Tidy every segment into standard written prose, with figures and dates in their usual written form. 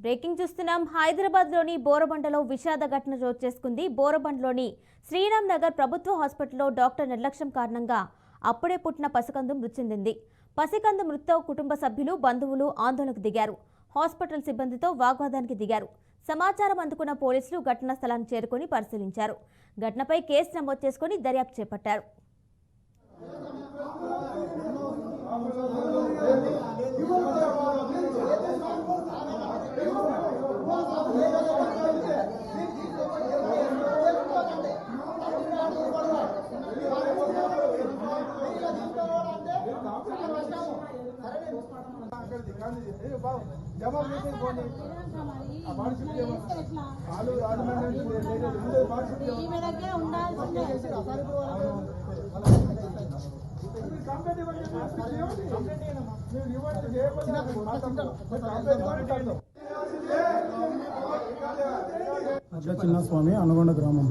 Breaking చూస్తున్నాం. హైదరాబాద్లోని బోరబండలో విషాద ఘటన చోటు చేసుకుంది. బోరబండలోని శ్రీరామ్ నగర్ ప్రభుత్వ హాస్పిటల్లో డాక్టర్ నిర్లక్ష్యం కారణంగా అప్పుడే పుట్టిన పసికందు మృతి చెందింది. పసికందు మృతితో కుటుంబ సభ్యులు, బంధువులు ఆందోళనకు దిగారు. హాస్పిటల్ సిబ్బందితో వాగ్వాదానికి దిగారు. సమాచారం అందుకున్న పోలీసులు ఘటనా స్థలాన్ని చేరుకొని పరిశీలించారు. ఘటనపై కేసు నమోదు చేసుకుని దర్యాప్తు చేపట్టారు. చిన్న స్వామి అనుగొండ గ్రామం.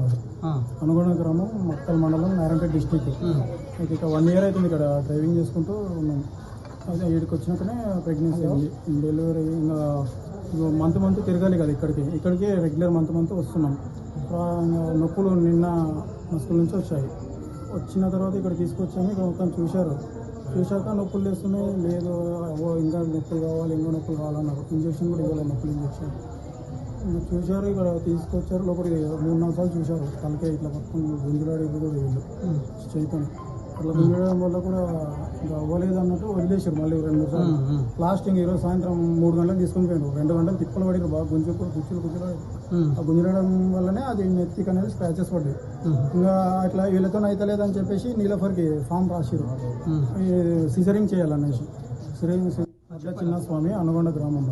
అనుగొండ గ్రామం మక్కల్ మండలం, నారాయణపేట డిస్టిక్. ఇక 1 year అవుతుంది ఇక్కడ డ్రైవింగ్ చేసుకుంటూ ఉన్నాం. అదే ఇక్కడికి వచ్చినాకనే ప్రెగ్నెన్సీ అయింది. డెలివరీ ఇంకా మంత్ తిరగాలి కదా, ఇక్కడికి రెగ్యులర్ మంత్ వస్తున్నాం. నొప్పులు నిన్న స్కూల్ నుంచి వచ్చాయి. వచ్చిన తర్వాత ఇక్కడ తీసుకొచ్చాము. ఇక్కడ మొత్తం చూశాక నొప్పులు లేస్తున్నాయి. లేదు ఇంకా నొప్పులు కావాలి, ఇంకా నొప్పులు కావాలన్నారు. ఇంజక్షన్ కూడా ఇవ్వాలి, నొప్పులు ఇంజక్షన్ చూశారు. ఇక్కడ తీసుకొచ్చారు. లోపలికి 3-4 సార్లు చూశారు. తలకే ఇట్లా పట్టుకుని గుంజులాడి కూడా వీళ్ళు చైతన్య అట్లా గుంజడం వల్ల కూడా ఇంకా అవ్వలేదు అన్నట్టు వదిలేసారు. మళ్ళీ 2-3 సార్లు లాస్ట్ ఈరోజు సాయంత్రం 3 గంటలకు తీసుకొని పోయారు. 2 గంటలు తిప్పలు పడి బాగా గుంజులు ఆ గుంజడం వల్లనే అది నెత్తికి అనేది స్క్రాచెస్ పడ్డాయి. ఇంకా అట్లా వీళ్ళతో అయితే లేదని చెప్పేసి నీలఫర్కి ఫామ్ రాసిరు, సిజరింగ్ చేయాలనేసి. చిన్న స్వామి అనుగొండ గ్రామం.